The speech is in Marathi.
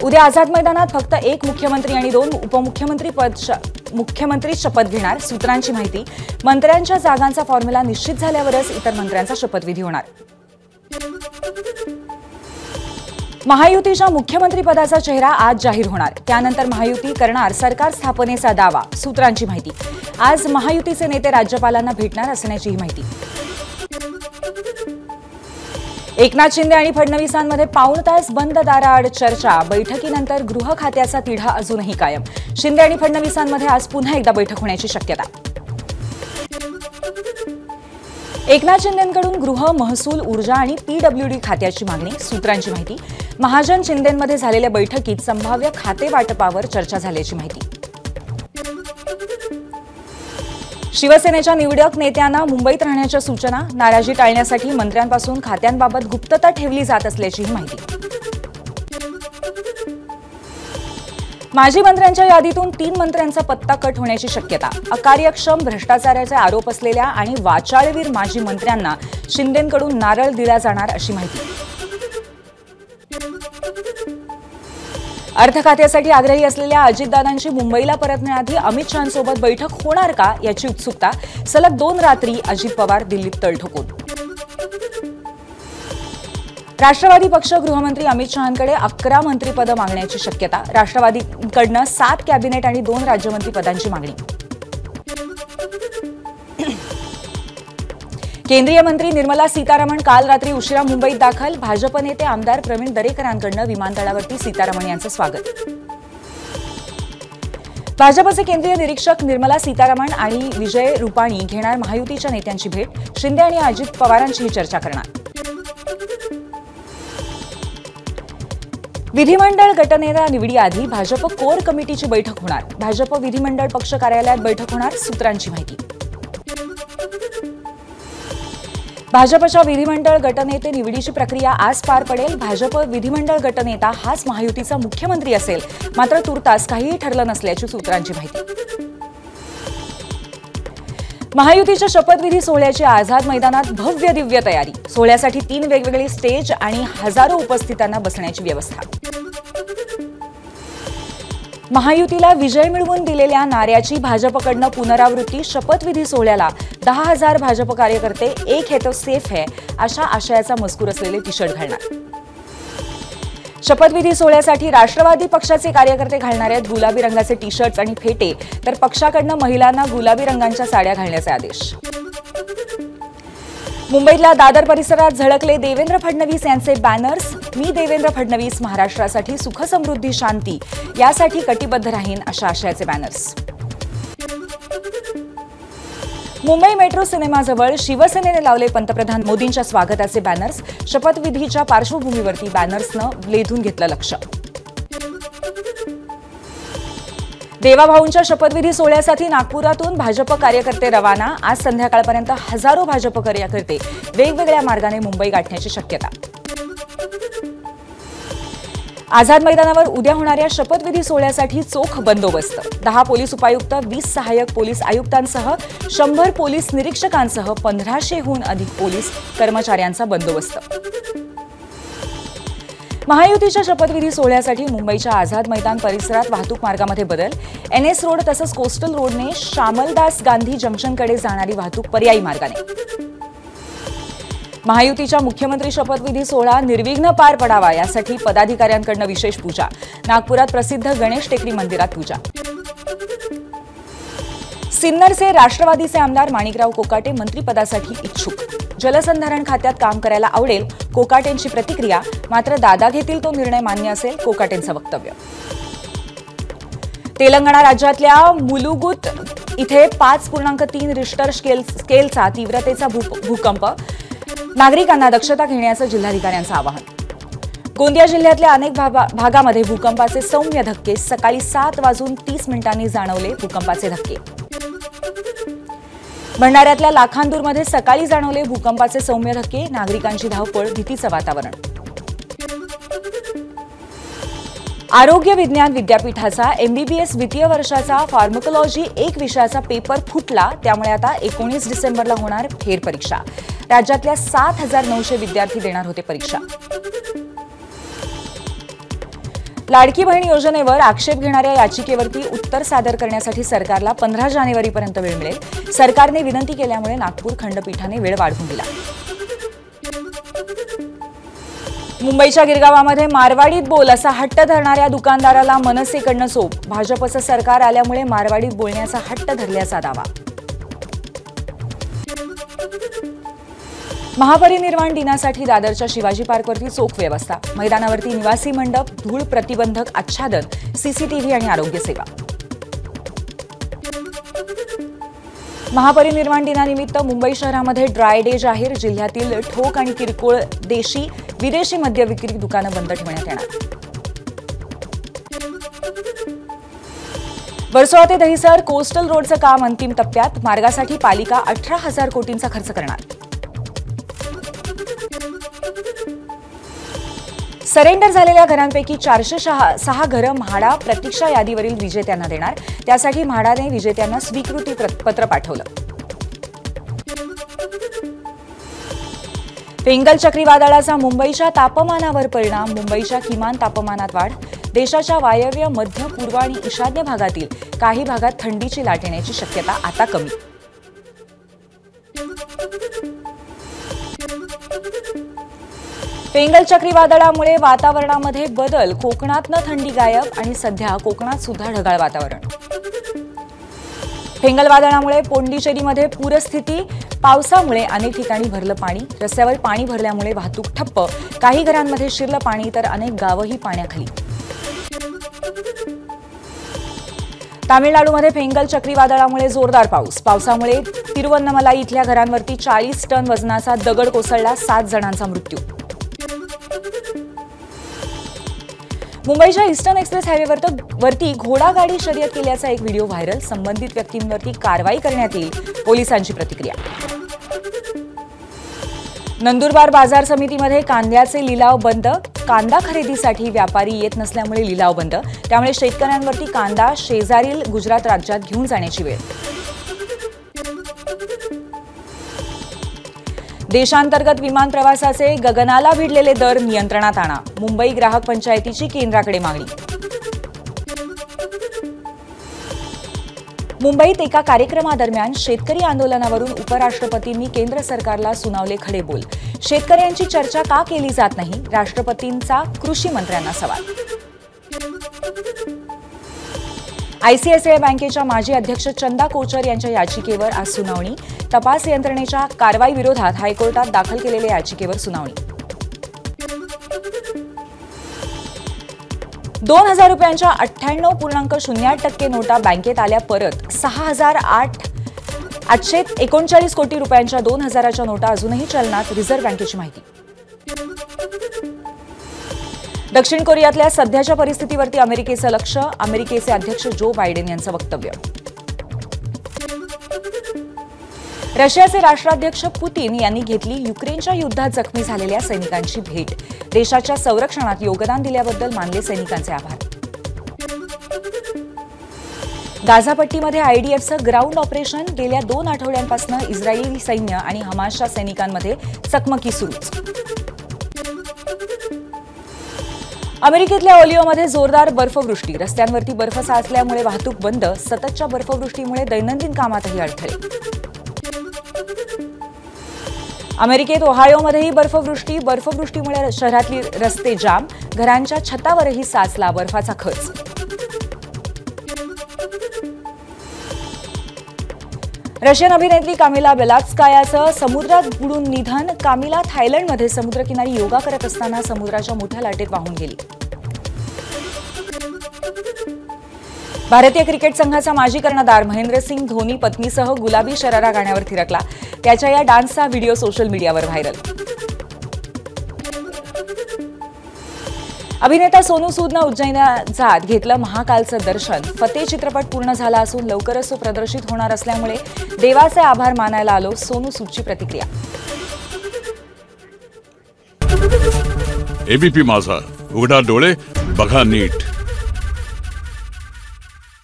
उद्या आझाद मैदानात फक्त एक मुख्यमंत्री आणि 2 मुख्यमंत्री शपथ घेणार, सूत्रांची माहिती। मंत्र्यांच्या जागांचा फॉर्म्युला निश्चित झाल्यावरच इतर मंत्र्यांचा शपथविधी होणार। महायुतीच्या मुख्यमंत्रीपदाचा चेहरा आज जाहीर होणार, त्यानंतर महायुती करणार सरकार स्थापनेचा दावा, सूत्रांची माहिती। आज महायुतीचे नेते राज्यपालांना भेटणार असण्याची माहिती। एकनाथ शिंदे आणि फडणवीसांमध्ये पाऊण तास बंद दाराआड चर्चा, बैठकीनंतर गृह खात्याचा तिढा अजूनही कायम। शिंदे आणि फडणवीसांमध्ये आज पुन्हा एकदा बैठक होण्याची शक्यता। एकनाथ शिंदेंकडून गृह, महसूल, ऊर्जा आणि पीडब्ल्यूडी खात्याची मागणी, सूत्रांची माहिती। महाजन शिंदेंमध्ये झालेल्या बैठकीत संभाव्य खाते वाटपावर चर्चा झाल्याची माहिती। शिवसेनेच्या निवडक नेत्यांना मुंबईत राहण्याच्या सूचना, नाराजी टाळण्यासाठी मंत्र्यांपासून खात्यांबाबत गुप्तता ठेवली जात असल्याची माहिती। माजी मंत्र्यांच्या यादीतून 3 मंत्र्यांचा पत्ता कट होण्याची शक्यता। अकार्यक्षम, भ्रष्टाचाराचे आरोप असलेल्या आणि वाचाळवीर माजी मंत्र्यांना शिंदेंकडून नारळ दिला जाणार अशी माहिती। अर्थ खात्यासाठी आग्रही असलेल्या अजितदादांची मुंबईला परतण्याआधी अमित शहांसोबत बैठक होणार का याची उत्सुकता। सलग 2 रात्री अजित पवार दिल्लीत तळ ठोकून। राष्ट्रवादी पक्ष गृहमंत्री अमित शहांकडे 11 मंत्रिपदं मागण्याची शक्यता। राष्ट्रवादीकडनं 7 कॅबिनेट आणि 2 राज्यमंत्रीपदांची मागणी। केंद्रीय मंत्री निर्मला सीतारामन काल रात्री उशिरा मुंबईत दाखल। भाजप नेते आमदार प्रवीण दरेकरांकडनं विमानतळावरती सीतारामन यांचं स्वागत। भाजपचे केंद्रीय निरीक्षक निर्मला सीतारामन आणि विजय रुपाणी घेणार महायुतीच्या नेत्यांची भेट। शिंदे आणि अजित पवारांचीही चर्चा करणार। विधिमंडळ गटनेता निवडीआधी भाजप कोर कमिटीची बैठक होणार। भाजप विधिमंडळ पक्ष कार्यालयात बैठक होणार, सूत्रांची माहिती। भाजपच्या विधिमंडळ गटनेते निवडीची प्रक्रिया आज पार पडेल। भाजप विधिमंडळ गटनेता हाच महायुतीचा मुख्यमंत्री असेल, मात्र तुर्तास काहीही ठरलं नसल्याची सूत्रांची माहिती। महायुतीच्या शपथविधी सोहळ्याची आझाद मैदानात भव्य दिव्य तयारी। सोहळ्यासाठी 3 वेगवेगळे स्टेज आणि हजारो उपस्थितांना बसण्याची व्यवस्था। महायुतीला विजय मिळवून दिलेल्या नाऱ्याची भाजपकडनं पुनरावृत्ती। शपथविधी सोहळ्याला 10,000 भाजप कार्यकर्ते एक है तो सेफ है अशा आशयाचा मजकूर असलेले टी शर्ट घालणार। शपथविधी सोहळ्यासाठी राष्ट्रवादी पक्षाचे कार्यकर्ते घालणार आहेत गुलाबी रंगाचे टी शर्ट्स आणि फेटे, तर पक्षाकडनं महिलांना गुलाबी रंगांच्या साड्या घालण्याचे आदेश। मुंबईतल्या दादर परिसरात झळकले देवेंद्र फडणवीस यांचे बॅनर्स। मी देवेंद्र फडणवीस महाराष्ट्रासाठी सुख समृद्धी शांती यासाठी कटिबद्ध राहीन अशा आशयाचे बॅनर्स। मुंबई मेट्रो सिनेमाजवळ शिवसेनेने लावले पंतप्रधान मोदींच्या स्वागताचे बॅनर्स। शपथविधीच्या पार्श्वभूमीवरती बॅनर्सनं लेधून घेतलं लक्ष। देवाभाऊंच्या शपथविधी सोहळ्यासाठी नागपुरातून भाजप कार्यकर्ते रवाना। आज संध्याकाळपर्यंत हजारो भाजप कार्यकर्ते वेगवेगळ्या मार्गाने मुंबई गाठण्याची शक्यता। आझाद मैदानावर उद्या होणाऱ्या शपथविधी सोहळ्यासाठी चोख बंदोबस्त। 10 पोलीस उपायुक्त, 20 सहाय्यक पोलीस आयुक्तांसह 100 पोलीस निरीक्षकांसह 1500हून अधिक पोलीस कर्मचाऱ्यांचा बंदोबस्त। महायुतीच्या शपथविधी सोहळ्यासाठी मुंबईच्या आझाद मैदान परिसरात वाहतूक मार्गामध्ये बदल। NS रोड तसंच कोस्टल रोडने श्यामलदास गांधी जंक्शनकडे जाणारी वाहतूक पर्यायी मार्गाने। महायुतीच्या मुख्यमंत्री शपथविधी सोहळा निर्विघ्न पार पडावा यासाठी पदाधिकाऱ्यांकडून विशेष पूजा। नागपुरात प्रसिद्ध गणेश टेकडी मंदिरात पूजा। सिन्नरचे राष्ट्रवादीचे आमदार माणिकराव कोकाटे मंत्रिपदासाठी इच्छुक। जलसंधारण खात्यात काम करायला आवडेल, कोकाटेंची प्रतिक्रिया। मात्र दादा घेतील तो निर्णय मान्य असेल, कोकाटेंचं वक्तव्य। तेलंगणा राज्यातल्या मुलुगुत इथे 5.3 रिश्टर स्केलचा तीव्रतेचा भूकंप। नागरिकांना दक्षता घेण्याचं जिल्हाधिकाऱ्यांचं आवाहन। गोंदिया जिल्ह्यातल्या अनेक भागामध्ये भूकंपाचे सौम्य धक्के। सकाळी 7:30 जाणवले भूकंपाचे धक्के। भंडाऱ्यातल्या लाखांदूरमध्ये सकाळी जाणवले भूकंपाचे सौम्य धक्के। नागरिकांची धावपळ, भीतीचं वातावरण। आरोग्य विज्ञान विद्यापीठाचा MBBS द्वितीय वर्षाचा फार्मकोलॉजी 1 विषयाचा पेपर फुटला, त्यामुळे आता 19 डिसेंबरला होणार फेरपरीक्षा। राज्यातल्या 7,900 विद्यार्थी देणार होते परीक्षा। लाडकी बहीण योजनेवर आक्षेप घेणाऱ्या याचिकेवरती उत्तर सादर करण्यासाठी सरकारला 15 जानेवारीपर्यंत वेळ मिळेल. सरकारने विनंती केल्यामुळे नागपूर खंडपीठाने वेळ वाढवून दिला. मुंबईच्या गिरगावामध्ये मारवाडीत बोल असा हट्ट धरणाऱ्या दुकानदाराला मनसेकडनं सोप. भाजपचं सरकार आल्यामुळे मारवाडीत बोलण्याचा हट्ट धरल्याचा दावा. महापरिनिर्वाण दिनासाठी दादरच्या शिवाजी पार्कवरती चोख व्यवस्था. मैदानावरती निवासी मंडप, धूळ प्रतिबंधक आच्छादन, सीसीटीव्ही आणि आरोग्य सेवा. महापरिनिर्वाण दिनानिमित्त मुंबई शहरामध्ये ड्राय डे जाहीर. जिल्ह्यातील ठोक आणि किरकोळ देशी विदेशी मद्य विक्री दुकानं बंद ठेवण्यात येणार. वर्सोवा ते दहिसर कोस्टल रोडचं काम अंतिम टप्प्यात. मार्गासाठी पालिका 18,000 कोटींचा खर्च करणार. सरेंडर झालेल्या घरांपैकी 406 घरं म्हाडा प्रतीक्षा यादीवरील विजेत्यांना देणार. त्यासाठी म्हाडाने विजेत्यांना स्वीकृती पत्र पाठवलं. फेंगल चक्रीवादळाचा मुंबईच्या तापमानावर परिणाम. मुंबईच्या किमान तापमानात वाढ. देशाच्या वायव्य, मध्य, पूर्व आणि ईशान्य भागातील काही भागात थंडीची लाट येण्याची शक्यता आता कमी. फेंगल चक्रीवादळामुळे वातावरणामध्ये बदल. कोकणातनं थंडी गायब आणि सध्या कोकणात सुद्धा ढगाळ वातावरण. फेंगल वादळामुळे पोंडिचेरीमध्ये पूरस्थिती. पावसामुळे अनेक ठिकाणी भरलं पाणी. रस्त्यावर पाणी भरल्यामुळे वाहतूक ठप्प. काही घरांमध्ये शिरलं पाणी तर अनेक गावंही पाण्याखाली. तामिळनाडूमध्ये फेंगल चक्रीवादळामुळे जोरदार पाऊस. पावसामुळे तिरुवन्नमलाई इथल्या घरांवरती 40 टन वजनाचा दगड कोसळला. 7 जणांचा मृत्यू. मुंबईच्या ईस्टर्न एक्सप्रेस हायवेवरती घोडागाडी शर्यत केल्याचा एक व्हिडिओ व्हायरल. संबंधित व्यक्तींवरती कारवाई करण्यात येईल, पोलिसांची प्रतिक्रिया. नंदुरबार बाजार समितीमध्ये कांद्याचे लिलाव बंद. कांदा खरेदीसाठी व्यापारी येत नसल्यामुळे लिलाव बंद. त्यामुळे शेतकऱ्यांवरती कांदा शेजारील गुजरात राज्यात घेऊन जाण्याची वेळ. देशांतर्गत विमान प्रवासाचे गगनाला भिडलेले दर नियंत्रणात आणा. मुंबई ग्राहक पंचायतीची केंद्राकडे मागणी. मुंबईत एका कार्यक्रमादरम्यान शेतकरी आंदोलनावरून उपराष्ट्रपतींनी केंद्र सरकारला सुनावले खडे बोल. शेतकऱ्यांची चर्चा का केली जात नाही? राष्ट्रपतींचा कृषी मंत्र्यांना सवाल. आयसीआयसीआय बँकेच्या माजी अध्यक्ष चंदा कोचर यांच्या याचिकेवर आज सुनावणी. तपास यंत्रणेच्या कारवाईविरोधात हायकोर्टात दाखल केलेल्या याचिकेवर सुनावणी. 2,000 रुपयांच्या 98.08% नोटा बँकेत आल्या परत. 6,839 कोटी रुपयांच्या 2,000च्या नोटा अजूनही चलनात. रिझर्व्ह बँकेची माहिती. दक्षिण कोरियातल्या सध्याच्या परिस्थितीवरती अमेरिकेचं लक्ष. अमेरिकेचे अध्यक्ष जो बायडेन यांचं वक्तव्य. रशियाचे राष्ट्राध्यक्ष पुतीन यांनी घेतली युक्रेनच्या युद्धात जखमी झालेल्या सैनिकांची भेट. देशाच्या संरक्षणात योगदान दिल्याबद्दल मानले सैनिकांचे आभार. गाझापट्टीमध्ये आयडीएफचं ग्राउंड ऑपरेशन. गेल्या 2 आठवड्यांपासून इस्रायली सैन्य आणि हमासच्या सैनिकांमध्ये चकमकी सुरूच. अमेरिकेतल्या ओलिओमध्ये जोरदार बर्फवृष्टी. रस्त्यांवरती बर्फ साचल्यामुळे वाहतूक बंद. सततच्या बर्फवृष्टीमुळे दैनंदिन कामातही अडथळे. अमेरिकेत ओहायोमध्येही बर्फवृष्टीमुळे शहरातली रस्ते जाम. घरांच्या छतावरही साचला बर्फाचा खच. रशियन अभिनेत्री कामिला बेलात्स्कायाचं समुद्रात बुडून निधन. कामिला थायलंडमध्ये समुद्रकिनारी योगा करत असताना समुद्राच्या मोठ्या लाटेत वाहून गेली. भारतीय क्रिकेट संघाचा माजी कर्णधार महेंद्रसिंग धोनी पत्नीसह गुलाबी शरारा गाण्यावर थिरकला. त्याच्या या डान्सचा व्हिडिओ सोशल मीडियावर व्हायरल. अभिनेता सोनू सूदनं उज्जैनात घेतलं महाकालचं दर्शन. फतेह चित्रपट पूर्ण झाला असून लवकरच तो प्रदर्शित होणार असल्यामुळे देवाचे आभार मानायला आलो. सोनू सूदची प्रतिक्रिया. एबीपी माझा, उघडा डोळे बघा नीट.